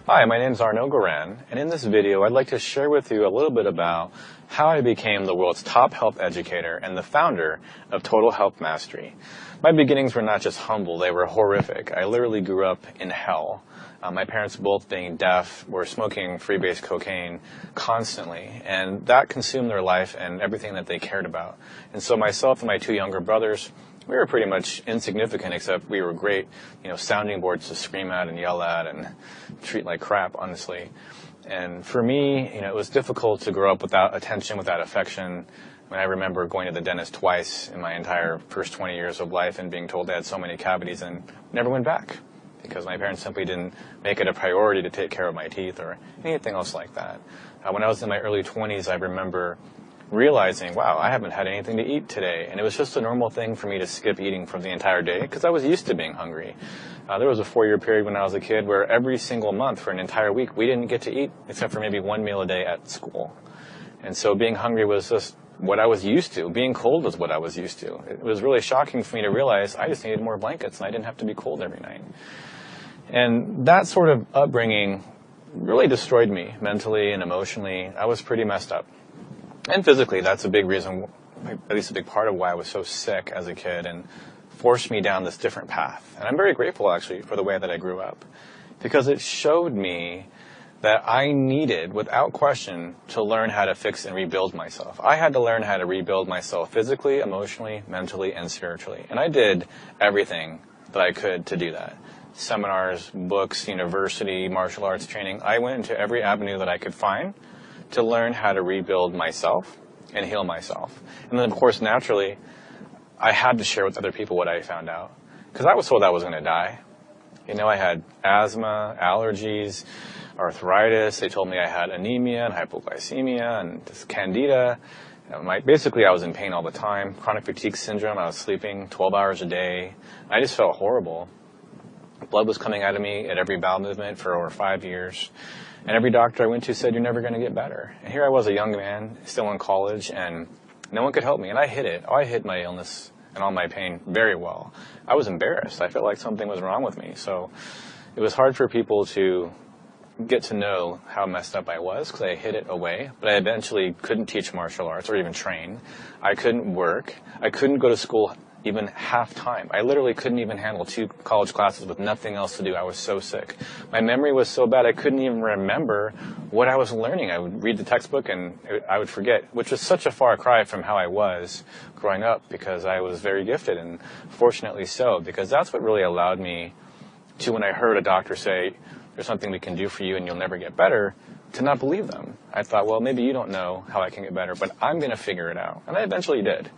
Hi, my name is Arnoux Goran, and in this video I'd like to share with you a little bit about how I became the world's top health educator and the founder of Total Health Mastery. My beginnings were not just humble, they were horrific. I literally grew up in hell. My parents, both being deaf, were smoking freebase cocaine constantly, and that consumed their life and everything that they cared about. And so myself and my two younger brothers, we were pretty much insignificant, except we were great, sounding boards to scream at and yell at and treat like crap, honestly. And for me, it was difficult to grow up without attention, without affection. I remember going to the dentist twice in my entire first 20 years of life and being told I had so many cavities and never went back because my parents simply didn't make it a priority to take care of my teeth or anything else like that. When I was in my early 20s, I remember realizing, wow, I haven't had anything to eat today. And it was just a normal thing for me to skip eating for the entire day because I was used to being hungry. There was a 4-year period when I was a kid where every single month for an entire week, we didn't get to eat except for maybe one meal a day at school. And so being hungry was just what I was used to. Being cold was what I was used to. It was really shocking for me to realize I just needed more blankets and I didn't have to be cold every night. And that sort of upbringing really destroyed me mentally and emotionally. I was pretty messed up. And physically, that's a big reason, at least a big part of why I was so sick as a kid and forced me down this different path. And I'm very grateful, actually, for the way that I grew up because it showed me that I needed, without question, to learn how to fix and rebuild myself. I had to learn how to rebuild myself physically, emotionally, mentally, and spiritually. And I did everything that I could to do that. Seminars, books, university, martial arts training. I went into every avenue that I could find to learn how to rebuild myself and heal myself. And then, of course, naturally, I had to share with other people what I found out. Because I was told I was going to die. I had asthma, allergies, arthritis. They told me I had anemia and hypoglycemia and this candida. Basically, I was in pain all the time. Chronic fatigue syndrome. I was sleeping 12 hours a day. I just felt horrible. Blood was coming out of me at every bowel movement for over 5 years. And every doctor I went to said, you're never going to get better. And here I was, a young man, still in college, and no one could help me. And I hid it. I hid my illness and all my pain very well. I was embarrassed. I felt like something was wrong with me. So it was hard for people to get to know how messed up I was because I hid it away. But I eventually couldn't teach martial arts or even train. I couldn't work. I couldn't go to school even half time. I literally couldn't even handle 2 college classes with nothing else to do. I was so sick. My memory was so bad I couldn't even remember what I was learning. I would read the textbook and I would forget, which was such a far cry from how I was growing up because I was very gifted, and fortunately so, because that's what really allowed me to, when I heard a doctor say, there's something we can do for you and you'll never get better, to not believe them. I thought, well, maybe you don't know how I can get better, but I'm going to figure it out. And I eventually did.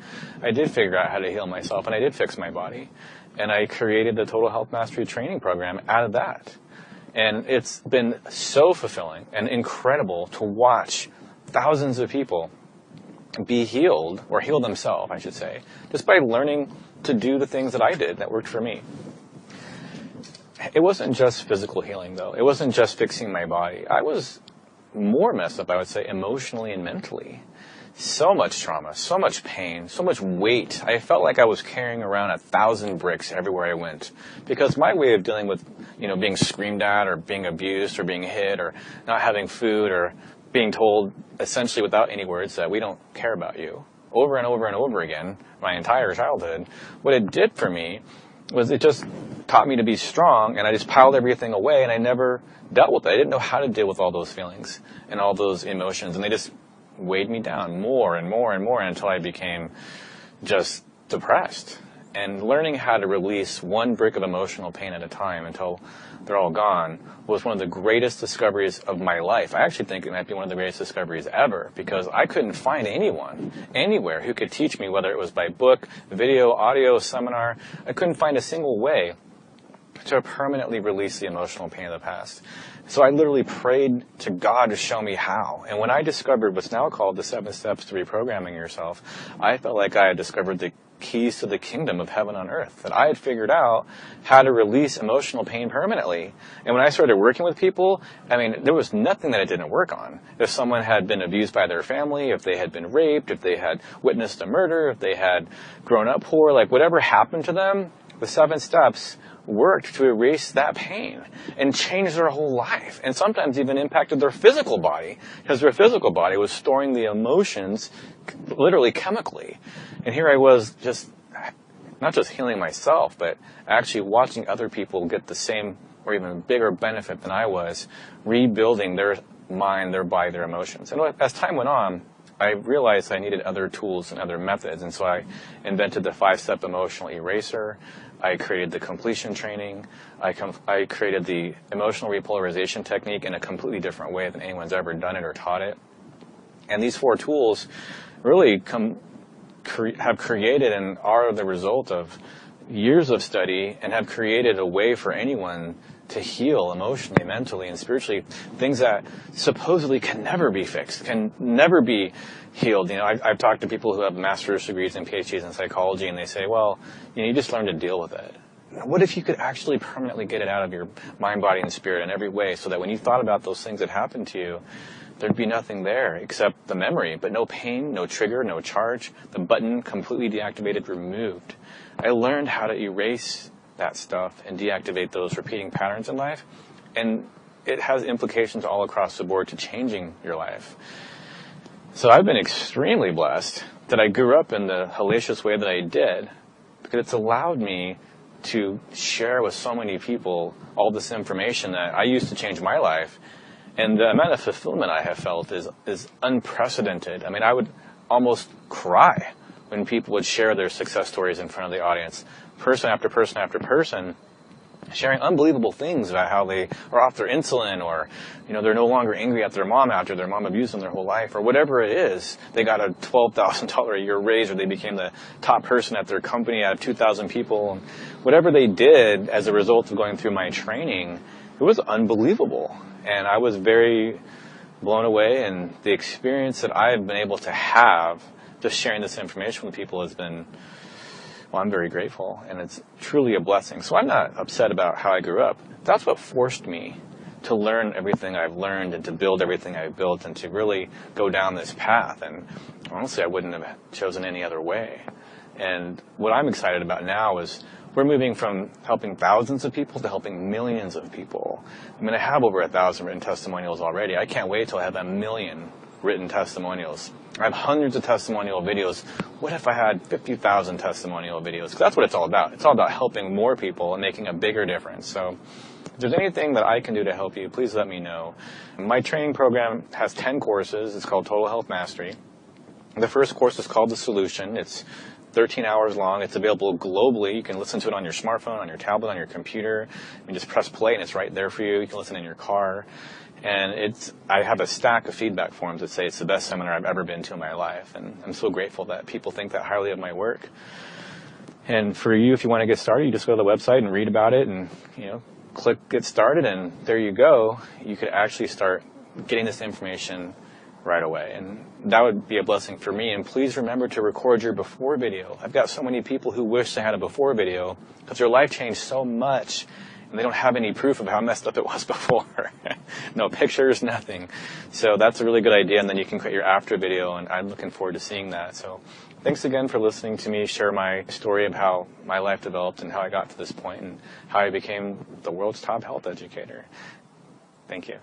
I did figure out how to heal myself, and I did fix my body. And I created the Total Health Mastery training program out of that. And it's been so fulfilling and incredible to watch thousands of people be healed, or heal themselves, I should say, just by learning to do the things that I did that worked for me. It wasn't just physical healing, though. It wasn't just fixing my body. I was more messed up, I would say, emotionally and mentally. So much trauma, so much pain, so much weight. I felt like I was carrying around 1,000 bricks everywhere I went because my way of dealing with, being screamed at or being abused or being hit or not having food or being told essentially without any words that we don't care about you over and over and over again my entire childhood, what it did for me was it just taught me to be strong, and I just piled everything away, and I never dealt with it. I didn't know how to deal with all those feelings and all those emotions, and they just weighed me down more and more and more until I became just depressed. And learning how to release one brick of emotional pain at a time until they're all gone was one of the greatest discoveries of my life. I actually think it might be one of the greatest discoveries ever because I couldn't find anyone, anywhere, who could teach me, whether it was by book, video, audio, seminar. I couldn't find a single way to permanently release the emotional pain of the past. So I literally prayed to God to show me how. And when I discovered what's now called the 7 Steps to Reprogramming Yourself, I felt like I had discovered the keys to the kingdom of heaven on earth, that I had figured out how to release emotional pain permanently. And when I started working with people, there was nothing that I didn't work on. If someone had been abused by their family, if they had been raped, if they had witnessed a murder, if they had grown up poor, whatever happened to them, the 7 steps worked to erase that pain and change their whole life, and sometimes even impacted their physical body, because their physical body was storing the emotions literally chemically. And here I was, just not just healing myself, but actually watching other people get the same or even bigger benefit than I was, rebuilding their mind, their body, their emotions. And as time went on, I realized I needed other tools and other methods, and so I invented the 5-step emotional eraser. I created the completion training. I created the emotional repolarization technique in a completely different way than anyone's ever done it or taught it. And these 4 tools really have created and are the result of years of study, and have created a way for anyone to heal emotionally, mentally, and spiritually, things that supposedly can never be fixed, can never be healed. You know, I've talked to people who have master's degrees and PhDs in psychology, and they say, well, you just learn to deal with it. What if you could actually permanently get it out of your mind, body, and spirit in every way, so that when you thought about those things that happened to you, there'd be nothing there except the memory, but no pain, no trigger, no charge, the button completely deactivated, removed. I learned how to erase that stuff and deactivate those repeating patterns in life, and it has implications all across the board to changing your life. So I've been extremely blessed that I grew up in the hellacious way that I did, because it's allowed me to share with so many people all this information that I used to change my life. And the amount of fulfillment I have felt is unprecedented. I mean, I would almost cry when people would share their success stories in front of the audience, person after person after person, sharing unbelievable things about how they are off their insulin, or they're no longer angry at their mom after their mom abused them their whole life, or whatever it is. They got a $12,000 a year raise, or they became the top person at their company out of 2,000 people. Whatever they did as a result of going through my training, it was unbelievable. And I was very blown away, and the experience that I've been able to have just sharing this information with people has been, well, I'm very grateful, and it's truly a blessing. So I'm not upset about how I grew up. That's what forced me to learn everything I've learned, and to build everything I've built, and to really go down this path. And honestly, I wouldn't have chosen any other way. And what I'm excited about now is we're moving from helping thousands of people to helping millions of people. I mean, I have over 1,000 written testimonials already. I can't wait till I have 1 million written testimonials. I have hundreds of testimonial videos. What if I had 50,000 testimonial videos? Because that's what it's all about. It's all about helping more people and making a bigger difference. So if there's anything that I can do to help you, please let me know. My training program has 10 courses. It's called Total Health Mastery. The first course is called The Solution. It's 13 hours long. It's available globally. You can listen to it on your smartphone, on your tablet, on your computer. You can just press play and it's right there for you. You can listen in your car. And I have a stack of feedback forms that say it's the best seminar I've ever been to in my life. And I'm so grateful that people think that highly of my work. And for you, if you want to get started, you just go to the website and read about it, and click Get Started, and there you go. You could actually start getting this information right away, and that would be a blessing for me. And please remember to record your before video. I've got so many people who wish they had a before video because their life changed so much, and they don't have any proof of how messed up it was before. No pictures, nothing. So that's a really good idea, and then you can create your after video, and I'm looking forward to seeing that. So thanks again for listening to me share my story of how my life developed and how I got to this point and how I became the world's top health educator. Thank you.